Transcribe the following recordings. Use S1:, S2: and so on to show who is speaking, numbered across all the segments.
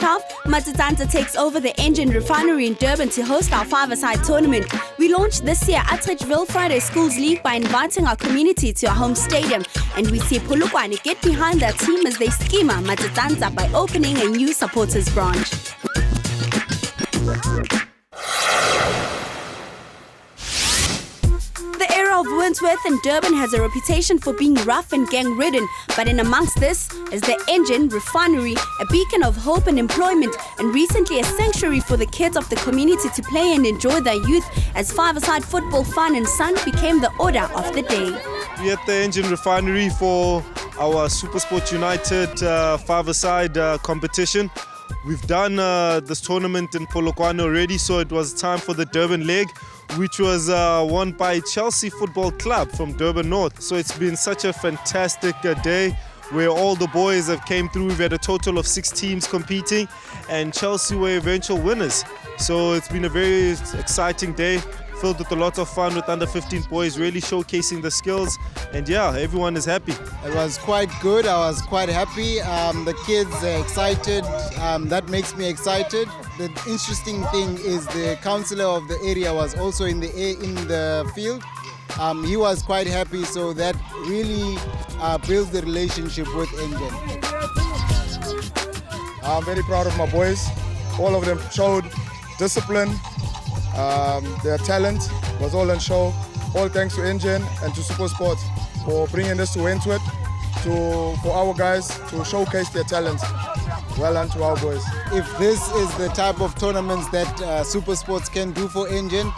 S1: 12, Matsatsantsa takes over the engine refinery in Durban to host our five-a-side tournament. We launched this year Atteridgeville Friday Schools League by inviting our community to our home stadium. And we see Polokwane get behind their team as they schema Matsatsantsa by opening a new supporters branch. The area of Wordsworth and Durban has a reputation for being rough and gang-ridden, but in amongst this is the engine refinery, a beacon of hope and employment, and recently a sanctuary for the kids of the community to play and enjoy their youth as five-a-side football fun and sun became the order of the day.
S2: We're at the engine refinery for our SuperSport United five-a-side competition. We've done this tournament in Polokwane already, so it was time for the Durban leg, which was won by Chelsea Football Club from Durban North. So it's been such a fantastic day where all the boys have came through. We've had a total of 6 teams competing, and Chelsea were eventual winners. So it's been a very exciting day, filled with a lot of fun with under 15 boys, really showcasing the skills, and yeah, everyone is happy.
S3: It was quite good. I was quite happy. The kids are excited. That makes me excited. The interesting thing is the councillor of the area was also in the field. He was quite happy, so that really builds the relationship with Engine.
S4: I'm very proud of my boys. All of them showed discipline. Their talent was all on show. All thanks to Engine and to SuperSport for bringing this to Wentworth, for our guys to showcase their talent. Well done to our boys.
S3: If this is the type of tournaments that SuperSports can do for Engine,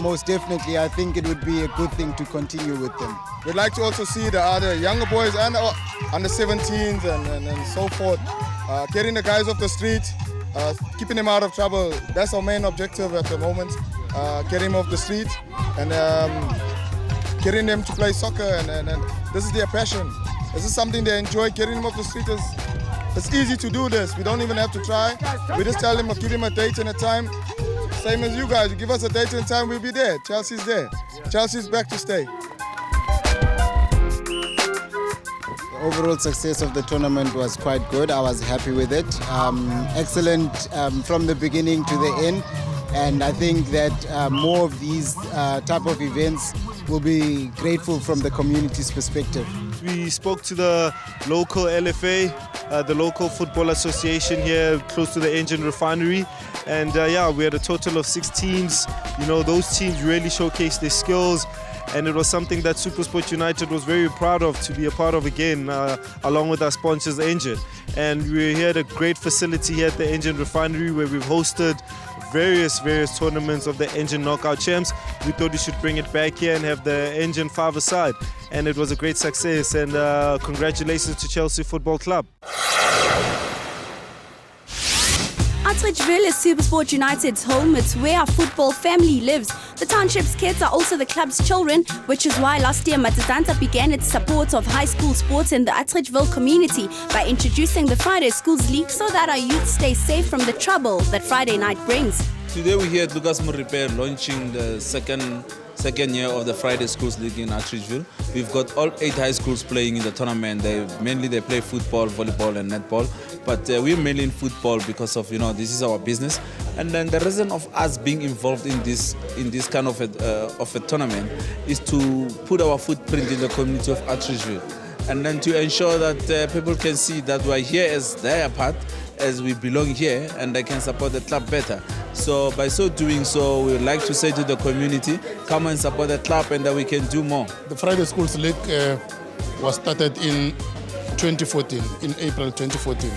S3: most definitely I think it would be a good thing to continue with them.
S4: We'd like to also see the other younger boys and under 17s and so forth, getting the guys off the street, keeping them out of trouble. That's our main objective at the moment, getting them off the street and getting them to play soccer, and this is their passion. This is something they enjoy. Getting them off the street it's easy to do this. We don't even have to try. We just tell them, give them a date and a time. Same as you guys, you give us a date and time, we'll be there. Chelsea's there. Chelsea's back to stay.
S3: The overall success of the tournament was quite good. I was happy with it. Excellent from the beginning to the end. And I think that more of these type of events will be grateful from the community's perspective.
S2: We spoke to the local LFA, the local football association here close to the engine refinery, and yeah, we had a total of 6 teams. You know, those teams really showcased their skills, and it was something that SuperSport United was very proud of to be a part of again, along with our sponsors Engine. And we're here at a great facility here at the engine refinery where we've hosted various tournaments of the Engine Knockout Champs. We thought we should bring it back here and have the Engine five-a-side, and it was a great success, and congratulations to Chelsea Football Club.
S1: Atteridgeville is SuperSport United's home. It's where our football family lives. The township's kids are also the club's children, which is why last year Matsatsantsa began its support of high school sports in the Atteridgeville community by introducing the Friday Schools League so that our youth stay safe from the trouble that Friday night brings.
S5: Today we're here at Lucas Repair launching the second year of the Friday Schools League in Atteridgeville. We've got all 8 high schools playing in the tournament. They play football, volleyball and netball, but we're mainly in football because of, this is our business. And then the reason of us being involved in this kind of a tournament is to put our footprint in the community of Atteridgeville, and then to ensure that people can see that we're here as their part, as we belong here, and they can support the club better. So by so doing so, we would like to say to the community, come and support the club and that we can do more.
S6: The Friday Schools League was started in 2014, in April 2014.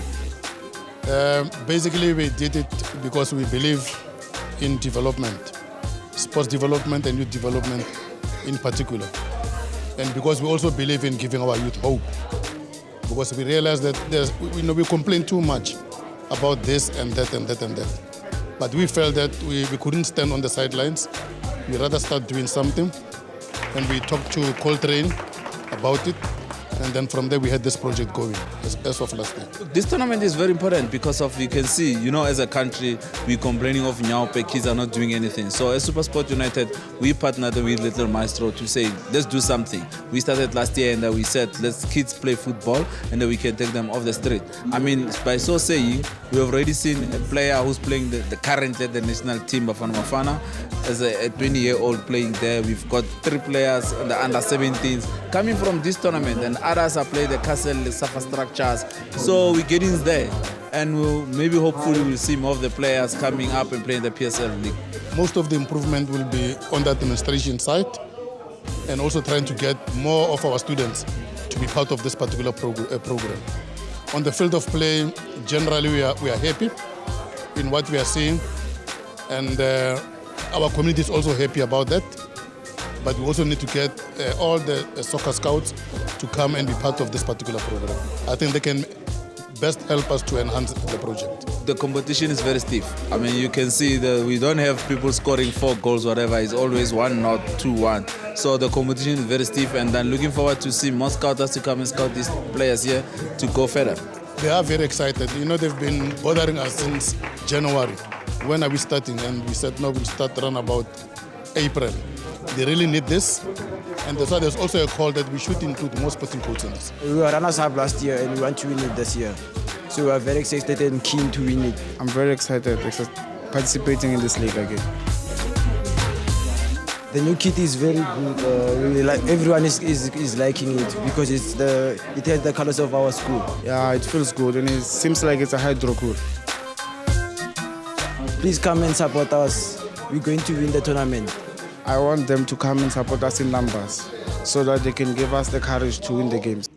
S6: Basically, we did it because we believe in development, sports development and youth development in particular. And because we also believe in giving our youth hope. Because we realize that we complain too much about this and that and that and that. But we felt that we couldn't stand on the sidelines. We rather start doing something. And we talked to Coltrane about it. And then from there we had this project going. as of last year.
S5: This tournament is very important because of, you can see, as a country, we're complaining of Nyaupe, kids are not doing anything. So as Supersport United, we partnered with Little Maestro to say, let's do something. We started last year and we said, let's kids play football and then we can take them off the street. I mean, by so saying, we have already seen a player who's playing currently the national team of Bafana as a 20-year-old playing there. We've got 3 players in the under-17s coming from this tournament, and others are playing the Castle, the Safa structures. So we're getting there, and hopefully we'll see more of the players coming up and playing the PSL League.
S6: Most of the improvement will be on the administration side, and also trying to get more of our students to be part of this particular program. On the field of play, generally we are happy in what we are seeing, and our community is also happy about that. But we also need to get all the soccer scouts to come and be part of this particular program. I think they can best help us to enhance the project.
S5: The competition is very stiff. I mean, you can see that we don't have people scoring 4 goals, whatever. It's always 1-0, 2-1. So the competition is very stiff, and I'm looking forward to see more scouters to come and scout these players here to go further.
S6: They are very excited. They've been bothering us since January. When are we starting? And we said, no, we'll start around about April. They really need this, and that's why there's also a call that we should include more sporting coaches in this.
S7: We were runners-up last year and we want to win it this year. So we are very excited and keen to win it.
S8: I'm very excited participating in this league again.
S7: The new kit is very good. Everyone is liking it because it has the colors of our school.
S8: Yeah, it feels good and it seems like it's a hydro cool.
S7: Please come and support us. We're going to win the tournament.
S8: I want them to come and support us in numbers so that they can give us the courage to win the games.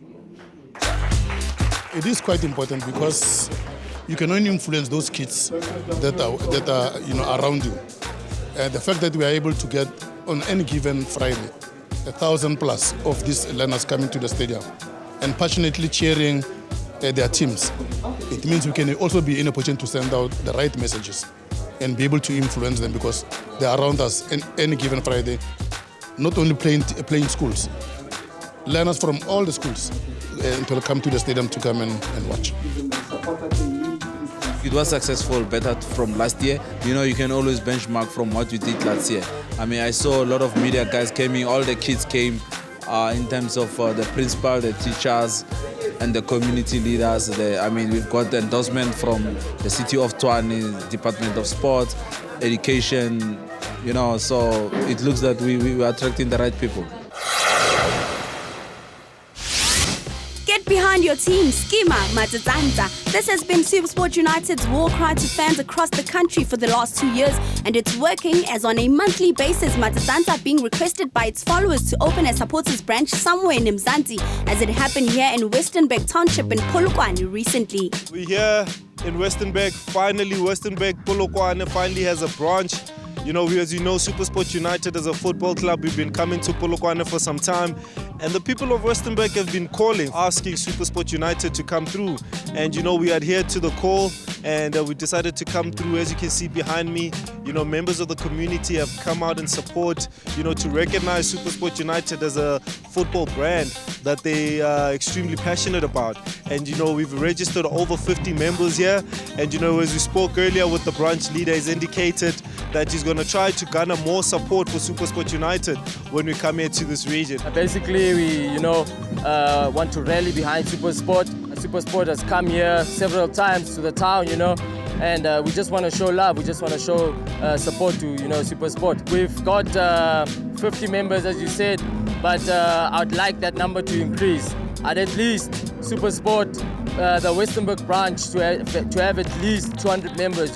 S6: It is quite important because you can only influence those kids that are around you. The fact that we are able to get on any given Friday 1,000 plus of these learners coming to the stadium and passionately cheering their teams, it means we can also be in a position to send out the right messages and be able to influence them because they are around us any given Friday, not only playing schools, learners from all the schools will come to the stadium to come and watch.
S5: It was successful, better from last year. You can always benchmark from what you did last year. I mean, I saw a lot of media guys came in, all the kids came in terms of the principal, the teachers, and the community leaders. We've got the endorsement from the City of Tshwane, Department of Sport, Education, so it looks that we are attracting the right people.
S1: Get behind your team, Skima Matsatsantsa. This has been Supersport United's war cry to fans across the country for the last 2 years, and it's working as on a monthly basis Matsatsantsa being requested by its followers to open a supporters branch somewhere in Mzansi, as it happened here in Westernburg Township in Polokwane recently.
S2: We're here in Westernburg. Finally, Westernburg Polokwane finally has a branch. As you know, Supersport United as a football club, we've been coming to Polokwane for some time. And the people of Westernburg have been calling, asking Supersport United to come through. And we adhered to the call and we decided to come through. As you can see behind me, members of the community have come out in support, to recognize Supersport United as a football brand that they are extremely passionate about. And we've registered over 50 members here. And as we spoke earlier with the branch leader, he's indicated that he's going to try to garner more support for Supersport United when we come here to this region.
S9: Basically, we want to rally behind Supersport. Supersport has come here several times to the town, and we just want to show love. We just want to show support to Supersport. We've got 50 members, as you said, but I'd like that number to increase. At least Supersport, the Westernburg branch, to have at least 200 members,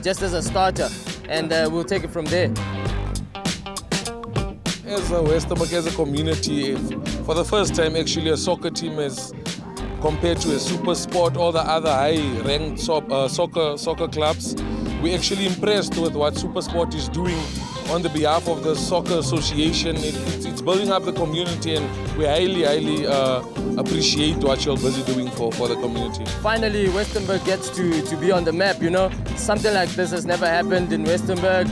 S9: just as a starter, and we'll take it from there.
S10: As a Westernburg, as a community, for the first time, actually, a soccer team is compared to a super sport or the other high-ranked soccer clubs. We're actually impressed with what Supersport is doing on the behalf of the Soccer Association. It's building up the community, and we highly appreciate what you're busy doing for the community.
S9: Finally, Westernburg gets to be on the map, Something like this has never happened in Westernburg.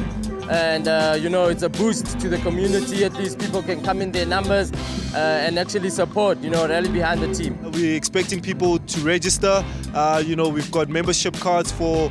S9: And it's a boost to the community. At least people can come in their numbers and actually support, rally behind the team.
S2: We're expecting people to register. We've got membership cards for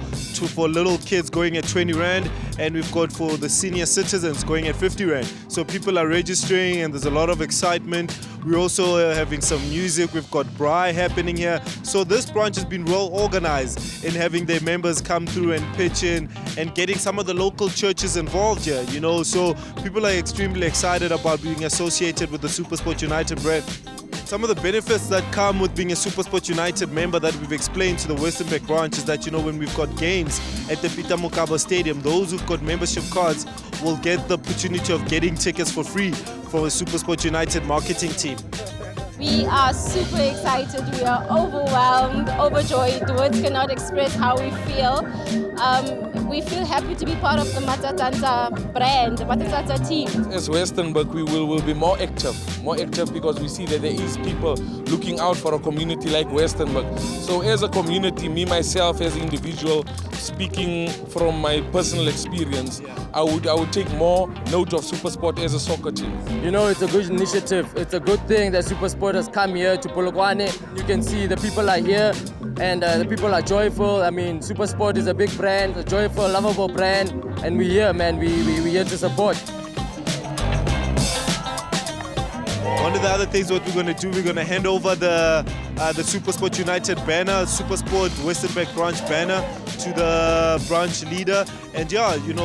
S2: little kids going at 20 Rand, and we've got for the senior citizens going at 50 Rand. So people are registering and there's a lot of excitement. We're also having some music. We've got braai happening here. So this branch has been well organized in having their members come through and pitch in and getting some of the local churches involved here, So people are extremely excited about being associated with the SuperSport United brand. Some of the benefits that come with being a SuperSport United member that we've explained to the Westernburg branch is that, when we've got games at the Peter Mokaba Stadium, those who've got membership cards will get the opportunity of getting tickets for free from a SuperSport United marketing team.
S11: We are super excited, we are overwhelmed, overjoyed. Words cannot express how we feel. We feel happy to be part of the Matsatsantsa brand, the Matsatsantsa team.
S10: As Westernburg, we will be more active because we see that there is people looking out for a community like Westernburg. So as a community, me myself as an individual, speaking from my personal experience, I would take more note of SuperSport as a soccer team.
S9: It's a good initiative. It's a good thing that SuperSport has come here to Polokwane. You can see the people are here and the people are joyful. I mean, SuperSport is a big brand, a joyful, lovable brand, and we're here, man. We're here to support.
S2: One of the other things what we're going to do, we're going to hand over the SuperSport United banner, SuperSport Westernburg branch banner to the branch leader. And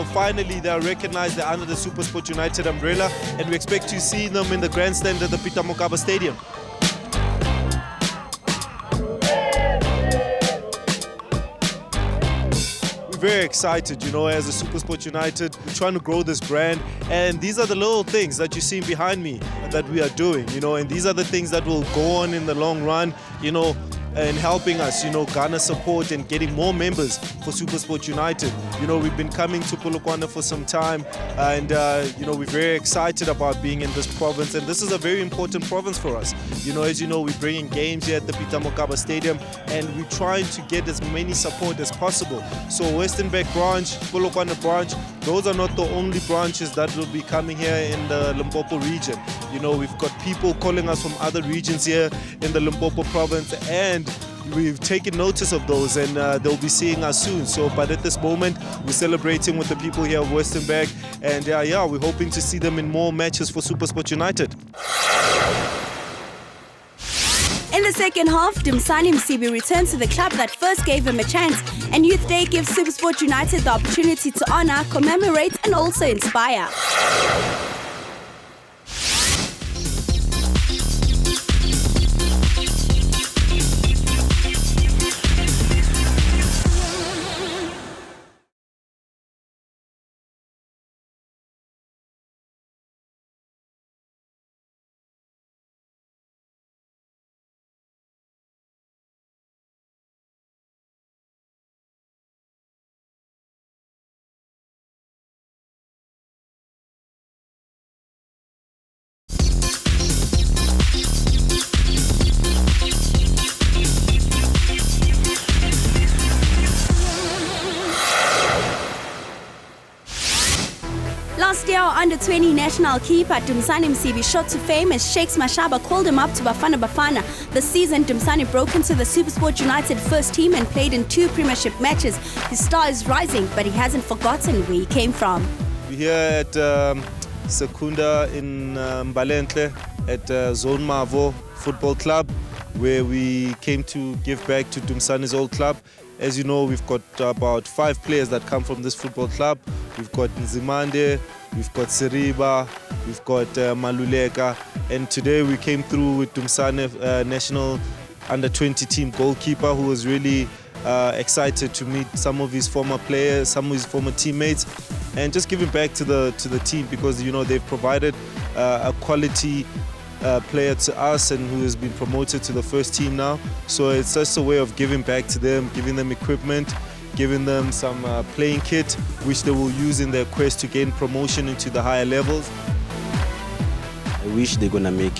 S2: finally they're recognized, they're under the SuperSport United umbrella, and we expect to see them in the grandstand at the Peter Mokaba Stadium. Very excited, as a SuperSport United, we're trying to grow this brand, and these are the little things that you see behind me that we are doing, and these are the things that will go on in the long run, and helping us, garner support and getting more members for SuperSport United. We've been coming to Polokwane for some time, and we're very excited about being in this province, and this is a very important province for us. As you know, we're bringing games here at the Peter Mokaba Stadium, and we're trying to get as many support as possible. So Westernburg branch, Polokwane branch, those are not the only branches that will be coming here in the Limpopo region. We've got people calling us from other regions here in the Limpopo province, and we've taken notice of those, and they'll be seeing us soon. But at this moment, we're celebrating with the people here of Westernburg, and we're hoping to see them in more matches for SuperSport United.
S1: In the second half, Dumsani Msibi returns to the club that first gave him a chance, and Youth Day gives SuperSport United the opportunity to honor, commemorate, and also inspire. Last year, our under-20 national keeper Dumsani Msibi shot to fame as Shakes Mashaba called him up to Bafana Bafana. This season, Dumsani broke into the SuperSport United first team and played in 2 premiership matches. His star is rising, but he hasn't forgotten where he came from.
S2: We're here at Sekunda in Mbalenhle at Zone Mavo Football Club, where we came to give back to Dumsani's old club. As you know, we've got about 5 players that come from this football club. We've got Nzimande, we've got Siriba, we've got Maluleka, and today we came through with Dumsani national under-20 team goalkeeper, who was really excited to meet some of his former players, some of his former teammates, and just giving back to the team, because they've provided a quality player to us and who has been promoted to the first team now. So it's just a way of giving back to them, giving them equipment, giving them some playing kit, which they will use in their quest to gain promotion into the higher levels.
S12: I wish they're gonna make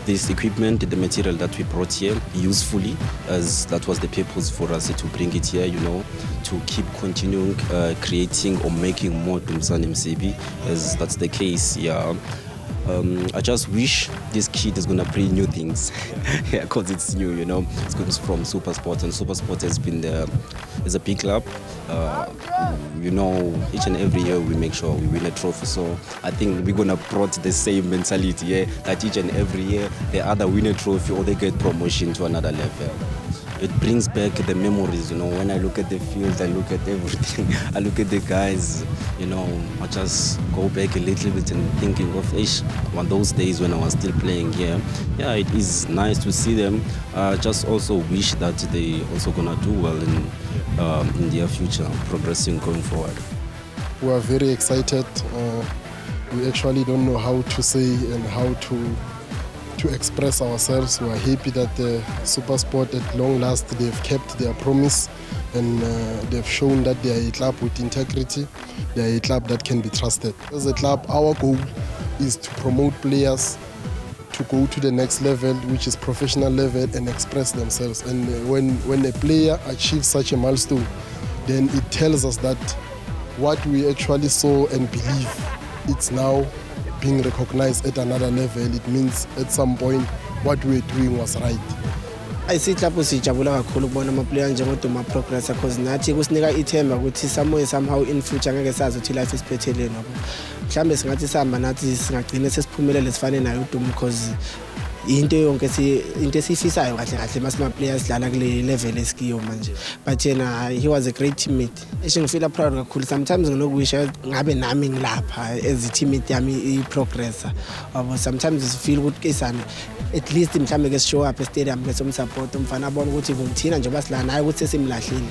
S12: this equipment, the material that we brought here, usefully, as that was the purpose for us to bring it here, to keep continuing creating or making more Dumzane Msebi, as that's the case, yeah. I just wish this kid is gonna bring new things, yeah, because it's new, It's comes from SuperSport, and SuperSport has been is a big club. Each and every year we make sure we win a trophy. So I think we're gonna brought the same mentality, yeah, that each and every year they either win a trophy or they get promotion to another level. It brings back the memories, when I look at the field, I look at everything, I look at the guys, I just go back a little bit and thinking of on those days when I was still playing here. Yeah, it is nice to see them. Just also wish that they also gonna do well in their future, progressing going forward.
S13: We are very excited. We actually don't know how to say and how to express ourselves. We are happy that the SuperSport at long last they've kept their promise, and they've shown that they are a club with integrity. They are a club that can be trusted. As a club, our goal is to promote players to go to the next level, which is professional level, and express themselves. And when a player achieves such a milestone, then it tells us that what we actually saw and believe, it's now being recognized at another level. It means at some point what we were doing was right.
S7: I see lapho sijabula kakhulu ukubona ama-player njengoduma progressa, because nathi kusinika ithemba ukuthi somehow in future ngeke sazi ukuthi life isiphetheleni. Mhlawumbe singathi sihamba nathi singagcina sesiphumelele sifane nayo uduma, because into yonke into esifisayo kahle kahle masima-players dlala kule level esikiyo manje. But he was a great teammate. Ngifeel proud kakhulu. Sometimes nginokuwisha ngabe nami ngilapha as i-teammate yami i-progressa. Sometimes feel ukuthi kesana at least mhlambe ke show up e-stadium ke somsupport umfana abona ukuthi ngithina njengoba silana hayi ukuthi sesimlahlile.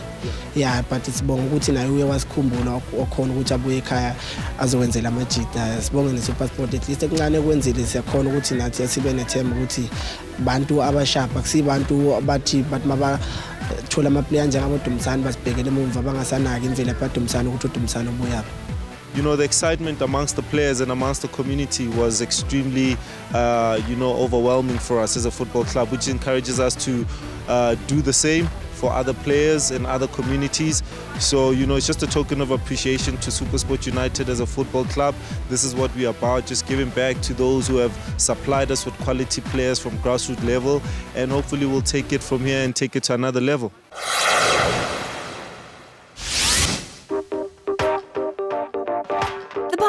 S7: Yeah, but sibonga ukuthi naye uye wasikhumbula okhona ukuthi abuye ekhaya azokwenzela amajita. Sibonge ne-SuperSport at least ekuncane kwenzile siyakhona ukuthi nathi sibe nethemba ukuthi bantu abashapa kusibantu abathi maba thola ama-player njengabo Dumzane basibhekele emumva bangasanaki imvelaphi kaDumzane ukuthi uDumzane ubuyaphi.
S2: The excitement amongst the players and amongst the community was extremely, overwhelming for us as a football club, which encourages us to do the same for other players and other communities. So, it's just a token of appreciation to SuperSport United as a football club. This is what we are about, just giving back to those who have supplied us with quality players from grassroots level, and hopefully we'll take it from here and take it to another level.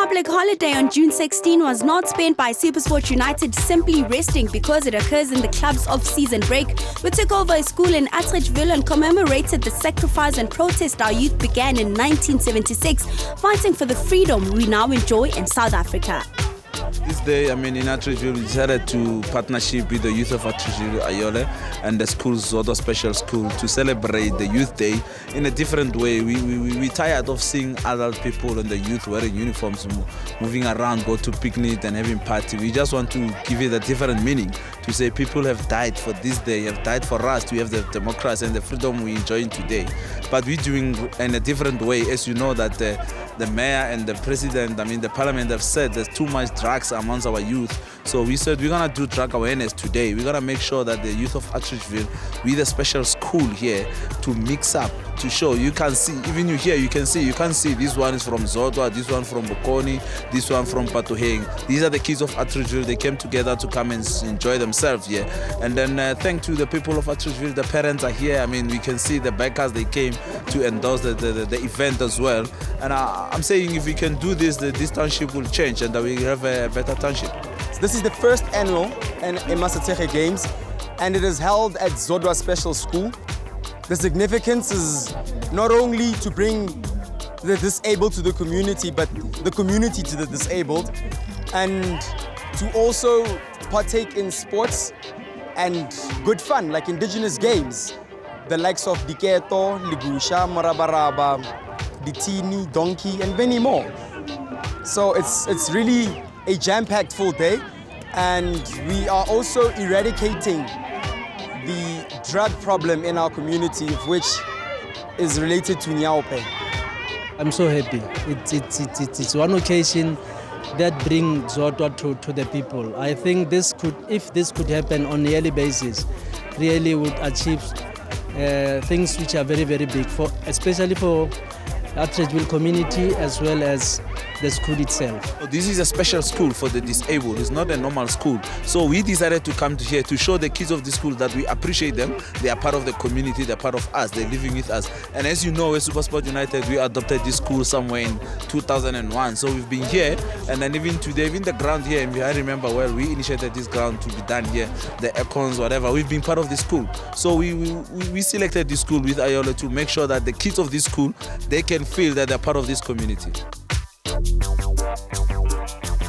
S1: Public holiday on June 16 was not spent by SuperSport United simply resting because it occurs in the club's off-season break. We took over a school in Atteridgeville and commemorated the sacrifice and protest our youth began in 1976, fighting for the freedom we now enjoy in South Africa.
S5: This day, in Atteridgeville, we decided to partnership with the youth of Atteridgeville, Ayole, and the school's Zodo Special School to celebrate the Youth Day in a different way. We tired of seeing adult people and the youth wearing uniforms, moving around, go to picnic and having party. We just want to give it a different meaning, to say people have died for this day, have died for us to have the democracy and the freedom we enjoy today. But we're doing in a different way. As you know that the mayor and the president, the parliament have said there's too much drugs amongst our youth. So we said we're gonna do drug awareness today. We're gonna make sure that the youth of Atteridgeville, with a special school here, to mix up, to show. You can see, even you here, you can see this one is from Zodwa, this one from Bokoni, this one from Patuheng. These are the kids of Atteridgeville. They came together to come and enjoy themselves here. And then thanks to the people of Atteridgeville, the parents are here. We can see the backers, they came to endorse the event as well. And I'm saying if we can do this, this township will change and that we have a better township.
S14: This is the first annual Matsatsantsa Games, and it is held at Zodwa Special School. The significance is not only to bring the disabled to the community, but the community to the disabled, and to also partake in sports and good fun, like indigenous games, the likes of Diketo, Ligusha, Morabaraba, Ditini, Donkey, and many more. So it's really a jam-packed full day, and we are also eradicating the drug problem in our community, which is related to Nyaope.
S15: I'm so happy. It's one occasion that bring Zodwa to the people. I think if this could happen on a yearly basis, really would achieve things which are very, very big, especially for Atteridgeville community as well as the school itself.
S5: This is a special school for the disabled. It's not a normal school. So we decided to come here to show the kids of the school that we appreciate them. They are part of the community. They're part of us. They're living with us. And as you know, at SuperSport United, we adopted this school somewhere in 2001. So we've been here, and then even today, even the ground here, and I remember well, we initiated this ground to be done here, the icons, whatever. We've been part of the school. So we selected this school with Ayola to make sure that the kids of this school, they can feel that they're part of this community.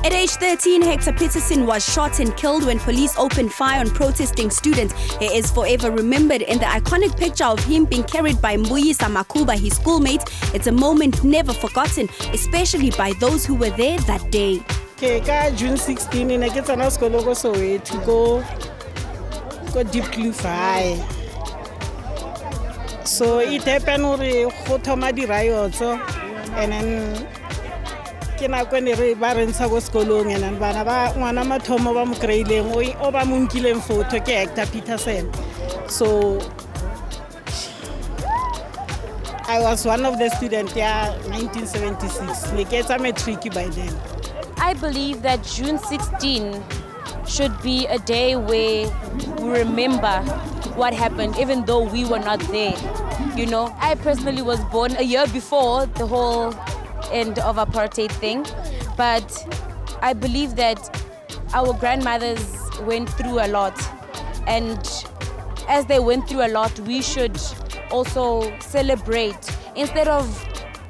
S1: At age 13, Hector Peterson was shot and killed when police opened fire on protesting students. He is forever remembered in the iconic picture of him being carried by Mbuyisa Makuba, his schoolmate. It's a moment never forgotten, especially by those who were there that day.
S16: Okay, June 16, I get an Oscar so to go deep cliff high. So it happened with Hotomadi riots, and then when they were in Sagosko and one of my Tomo Krailing or Munkilem photo Hector Peterson. So I was one of the students here 1976. They get me tricky by then.
S17: I believe that June 16 should be a day where we remember what happened, even though we were not there. You know, I personally was born a year before the whole end of apartheid thing, but I believe that our grandmothers went through a lot, and as they went through a lot, we should also celebrate. Instead of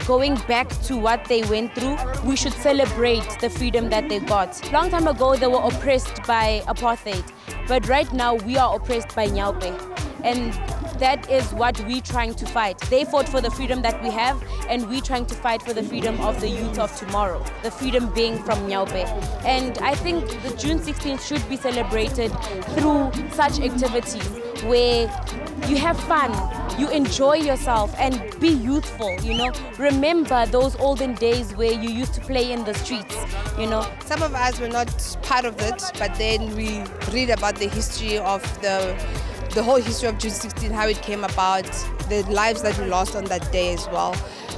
S17: going back to what they went through, we should celebrate the freedom that they got. Long time ago, they were oppressed by apartheid, but right now we are oppressed by Nyaupe, and that is what we're trying to fight. They fought for the freedom that we have, and we're trying to fight for the freedom of the youth of tomorrow, the freedom being from Nyaupe. And I think the June 16th should be celebrated through such activities where you have fun, you enjoy yourself, and be youthful, you know. Remember those olden days where you used to play in the streets, you know.
S18: Some of us were not part of it, but then we read about the history of the whole history of June 16, how it came about, the lives that we lost on that day as well.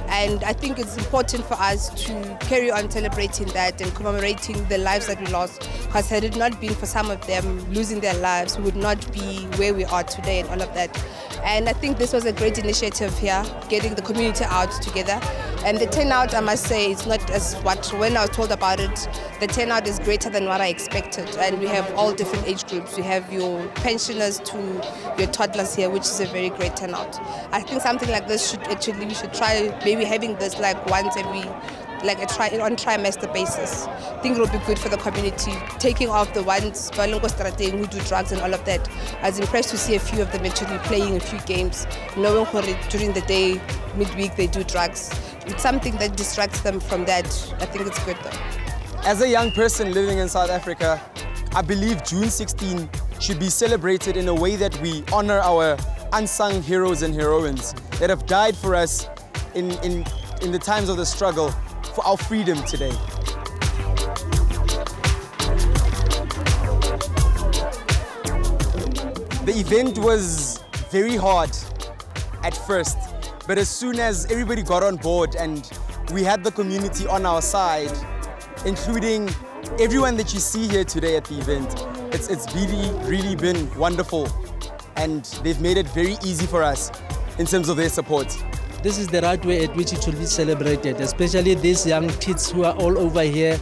S18: And I think it's important for us to carry on celebrating that and commemorating the lives that we lost, because had it not been for some of them losing their lives, we would not be where we are today and all of that. And I think this was a great initiative here, getting the community out together. And the turnout, I must say, is not as when I was told about it, the turnout is greater than what I expected. And we have all different age groups. We have your pensioners to your toddlers here, which is a very great turnout. I think something like this we should try maybe having this like once every, like on trimester basis. I think it will be good for the community, taking off the ones who do drugs and all of that. I was impressed to see a few of them actually playing a few games, knowing during the day, midweek they do drugs. It's something that distracts them from that. I think it's good though.
S14: As a young person living in South Africa, I believe June 16 should be celebrated in a way that we honor our unsung heroes and heroines that have died for us in the times of the struggle for our freedom today. The event was very hard at first, but as soon as everybody got on board and we had the community on our side, including everyone that you see here today at the event, it's really been wonderful, and they've made it very easy for us in terms of their support.
S15: This is the right way at which it should be celebrated, especially these young kids who are all over here,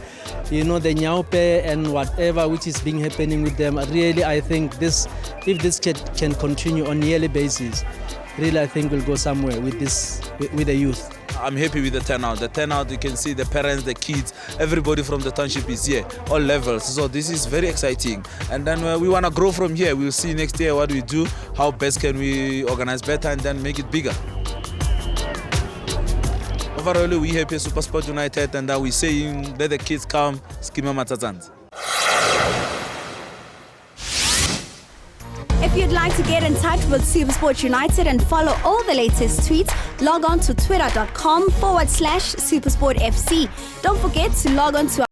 S15: you know, the Nyaupe and whatever which is happening with them. Really, I think if this can continue on a yearly basis, really I think we'll go somewhere with the youth.
S5: I'm happy with the turnout. The turnout, you can see the parents, the kids, everybody from the township is here, all levels. So this is very exciting. And then we want to grow from here. We'll see next year what we do, how best can we organize better and then make it bigger. Overall, we happy SuperSport United, and we're saying let the kids come, schema Matsatsantsa.
S1: If you'd like to get in touch with SuperSport United and follow all the latest tweets, log on to twitter.com/SuperSportFC. Don't forget to log on to